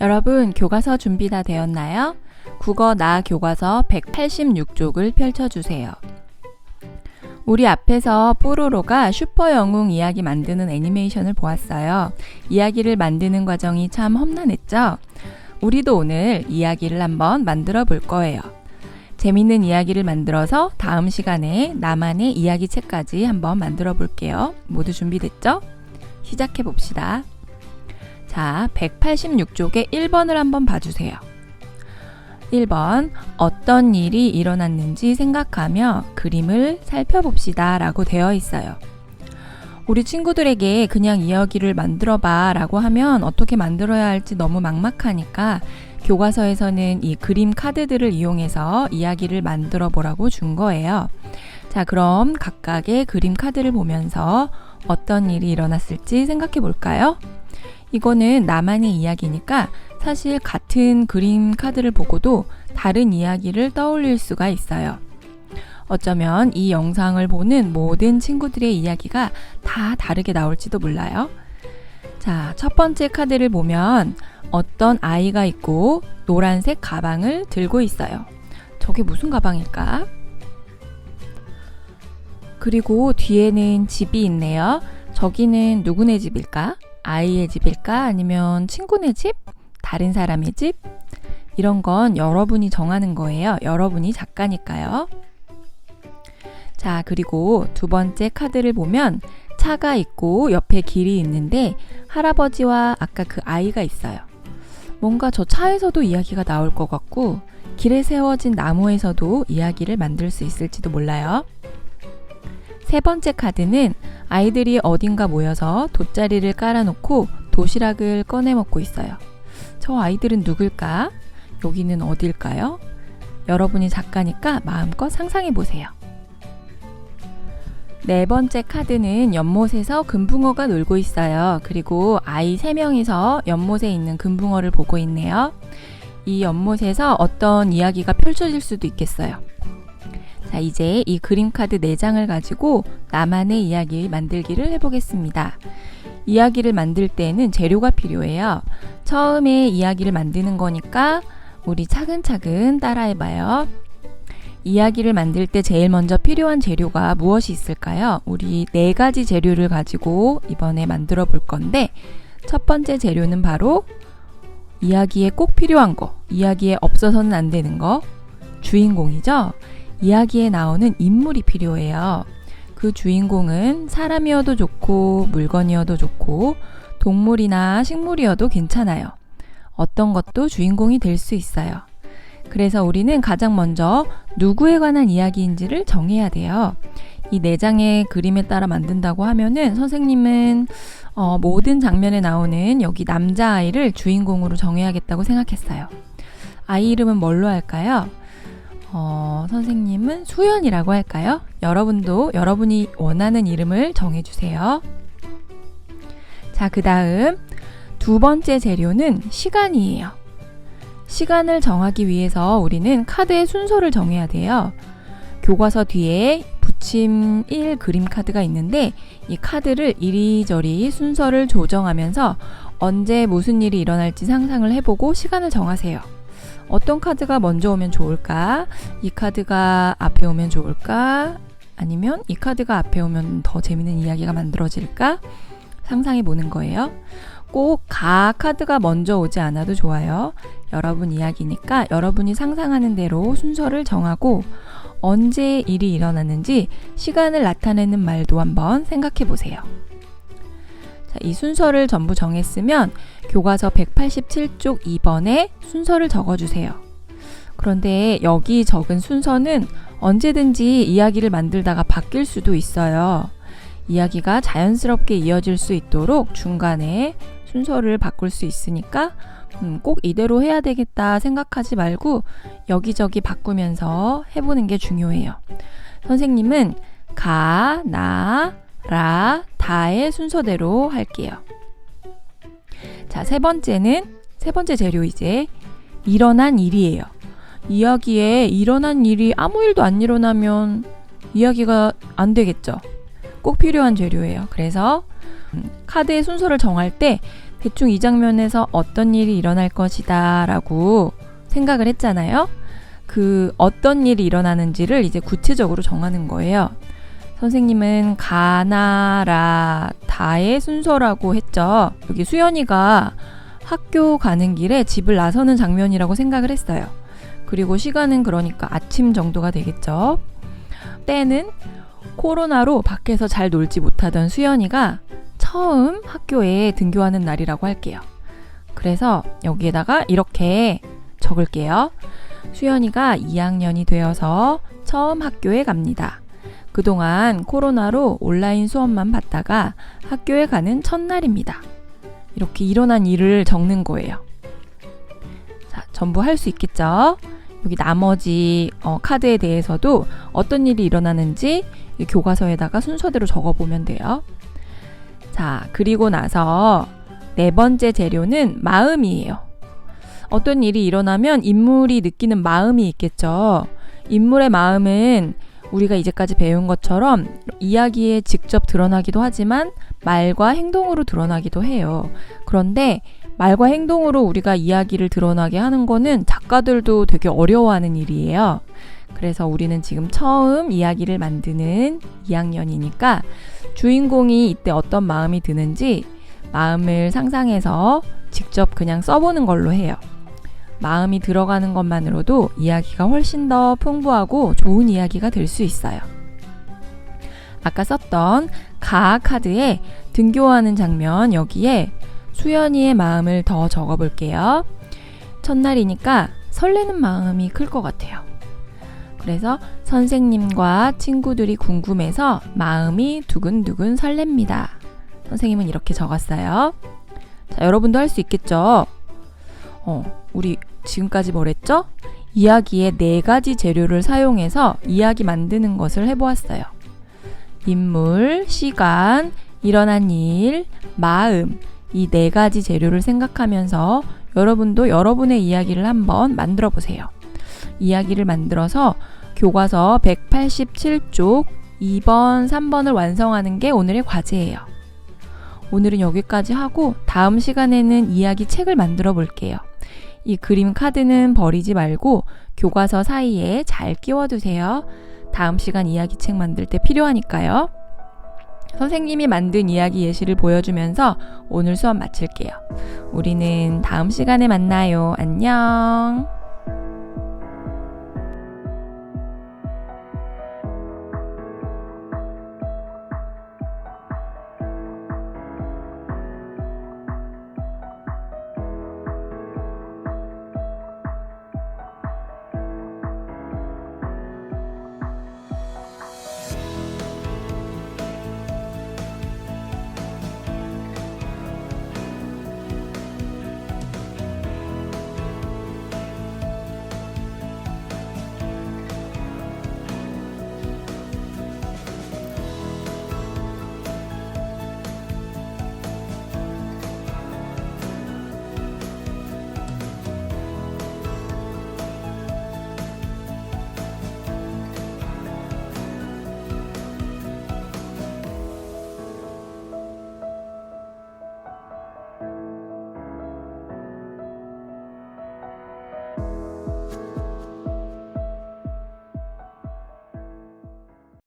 여러분, 교과서 준비 다 되었나요? 국어 나 교과서 186쪽을 펼쳐주세요. 우리 앞에서 뽀로로가 슈퍼 영웅 이야기 만드는 애니메이션을 보았어요. 이야기를 만드는 과정이 참 험난했죠? 우리도 오늘 이야기를 한번 만들어 볼 거예요. 재밌는 이야기를 만들어서 다음 시간에 나만의 이야기책까지 한번 만들어 볼게요. 모두 준비됐죠? 시작해 봅시다. 자, 186쪽의 1번을 한번 봐주세요. 1번, 어떤 일이 일어났는지 생각하며 그림을 살펴봅시다 라고 되어 있어요. 우리 친구들에게 그냥 이야기를 만들어봐 라고 하면 어떻게 만들어야 할지 너무 막막하니까 교과서에서는 이 그림 카드들을 이용해서 이야기를 만들어 보라고 준 거예요. 자, 그럼 각각의 그림 카드를 보면서 어떤 일이 일어났을지 생각해 볼까요? 이거는 나만의 이야기니까 사실 같은 그림 카드를 보고도 다른 이야기를 떠올릴 수가 있어요. 어쩌면 이 영상을 보는 모든 친구들의 이야기가 다 다르게 나올지도 몰라요. 자, 첫 번째 카드를 보면 어떤 아이가 있고 노란색 가방을 들고 있어요. 저게 무슨 가방일까? 그리고 뒤에는 집이 있네요. 저기는 누구네 집일까? 아이의 집일까? 아니면 친구네 집? 다른 사람의 집? 이런 건 여러분이 정하는 거예요. 여러분이 작가니까요. 자, 그리고 두 번째 카드를 보면 차가 있고 옆에 길이 있는데 할아버지와 아까 그 아이가 있어요. 뭔가 저 차에서도 이야기가 나올 것 같고 길에 세워진 나무에서도 이야기를 만들 수 있을지도 몰라요. 세 번째 카드는 아이들이 어딘가 모여서 돗자리를 깔아놓고 도시락을 꺼내 먹고 있어요. 저 아이들은 누굴까? 여기는 어딜까요? 여러분이 작가니까 마음껏 상상해 보세요. 네 번째 카드는 연못에서 금붕어가 놀고 있어요. 그리고 아이 3명이서 연못에 있는 금붕어를 보고 있네요. 이 연못에서 어떤 이야기가 펼쳐질 수도 있겠어요. 자, 이제 이 그림 카드 4장을 가지고 나만의 이야기 만들기를 해보겠습니다. 이야기를 만들 때는 재료가 필요해요. 처음에 이야기를 만드는 거니까 우리 차근차근 따라해봐요. 이야기를 만들 때 제일 먼저 필요한 재료가 무엇이 있을까요? 우리 4가지 재료를 가지고 이번에 만들어 볼 건데 첫 번째 재료는 바로 이야기에 꼭 필요한 거, 이야기에 없어서는 안 되는 거, 주인공이죠? 이야기에 나오는 인물이 필요해요. 그 주인공은 사람이어도 좋고 물건이어도 좋고 동물이나 식물이어도 괜찮아요. 어떤 것도 주인공이 될 수 있어요. 그래서 우리는 가장 먼저 누구에 관한 이야기인지를 정해야 돼요. 이 4장의 그림에 따라 만든다고 하면은 선생님은 모든 장면에 나오는 여기 남자아이를 주인공으로 정해야겠다고 생각했어요. 아이 이름은 뭘로 할까요? 선생님은 수연이라고 할까요? 여러분도 여러분이 원하는 이름을 정해주세요. 자, 그 다음 두 번째 재료는 시간이에요. 시간을 정하기 위해서 우리는 카드의 순서를 정해야 돼요. 교과서 뒤에 붙임 1 그림 카드가 있는데 이 카드를 이리저리 순서를 조정하면서 언제 무슨 일이 일어날지 상상을 해보고 시간을 정하세요. 어떤 카드가 먼저 오면 좋을까? 이 카드가 앞에 오면 좋을까? 아니면 이 카드가 앞에 오면 더 재밌는 이야기가 만들어질까? 상상해 보는 거예요. 꼭 카드가 먼저 오지 않아도 좋아요. 여러분 이야기니까 여러분이 상상하는 대로 순서를 정하고 언제 일이 일어났는지 시간을 나타내는 말도 한번 생각해 보세요. 자, 이 순서를 전부 정했으면 교과서 187쪽 2번에 순서를 적어주세요. 그런데 여기 적은 순서는 언제든지 이야기를 만들다가 바뀔 수도 있어요. 이야기가 자연스럽게 이어질 수 있도록 중간에 순서를 바꿀 수 있으니까 꼭 이대로 해야 되겠다 생각하지 말고 여기저기 바꾸면서 해보는 게 중요해요. 선생님은 가, 나, 라, 다의 순서대로 할게요. 자, 세 번째 재료 이제 일어난 일이에요. 이야기에 일어난 일이 아무 일도 안 일어나면 이야기가 안 되겠죠. 꼭 필요한 재료예요. 그래서 카드의 순서를 정할 때 대충 이 장면에서 어떤 일이 일어날 것이다 라고 생각을 했잖아요. 그 어떤 일이 일어나는지를 이제 구체적으로 정하는 거예요. 선생님은 가나라 다의 순서라고 했죠. 여기 수연이가 학교 가는 길에 집을 나서는 장면이라고 생각을 했어요. 그리고 시간은 그러니까 아침 정도가 되겠죠. 때는 코로나로 밖에서 잘 놀지 못하던 수연이가 처음 학교에 등교하는 날이라고 할게요. 그래서 여기에다가 이렇게 적을게요. 수연이가 2학년이 되어서 처음 학교에 갑니다. 그동안 코로나로 온라인 수업만 받다가 학교에 가는 첫날입니다. 이렇게 일어난 일을 적는 거예요. 자, 전부 할 수 있겠죠? 여기 나머지 카드에 대해서도 어떤 일이 일어나는지 교과서에다가 순서대로 적어보면 돼요. 자, 그리고 나서 네 번째 재료는 마음이에요. 어떤 일이 일어나면 인물이 느끼는 마음이 있겠죠. 인물의 마음은 우리가 이제까지 배운 것처럼 이야기에 직접 드러나기도 하지만 말과 행동으로 드러나기도 해요. 그런데 말과 행동으로 우리가 이야기를 드러나게 하는 거는 작가들도 되게 어려워하는 일이에요. 그래서 우리는 지금 처음 이야기를 만드는 2학년이니까 주인공이 이때 어떤 마음이 드는지 마음을 상상해서 직접 그냥 써보는 걸로 해요. 마음이 들어가는 것만으로도 이야기가 훨씬 더 풍부하고 좋은 이야기가 될 수 있어요. 아까 썼던 가 카드에 등교하는 장면 여기에 수연이의 마음을 더 적어볼게요. 첫날이니까 설레는 마음이 클 것 같아요. 그래서 선생님과 친구들이 궁금해서 마음이 두근두근 설렙니다. 선생님은 이렇게 적었어요. 자, 여러분도 할 수 있겠죠? 우리 지금까지 뭘 했죠? 이야기에 4가지 재료를 사용해서 이야기 만드는 것을 해보았어요. 인물, 시간, 일어난 일, 마음, 이 4가지 재료를 생각하면서 여러분도 여러분의 이야기를 한번 만들어 보세요. 이야기를 만들어서 교과서 187쪽 2번, 3번을 완성하는 게 오늘의 과제예요. 오늘은 여기까지 하고 다음 시간에는 이야기 책을 만들어 볼게요. 이 그림 카드는 버리지 말고 교과서 사이에 잘 끼워두세요. 다음 시간 이야기 책 만들 때 필요하니까요. 선생님이 만든 이야기 예시를 보여주면서 오늘 수업 마칠게요. 우리는 다음 시간에 만나요. 안녕.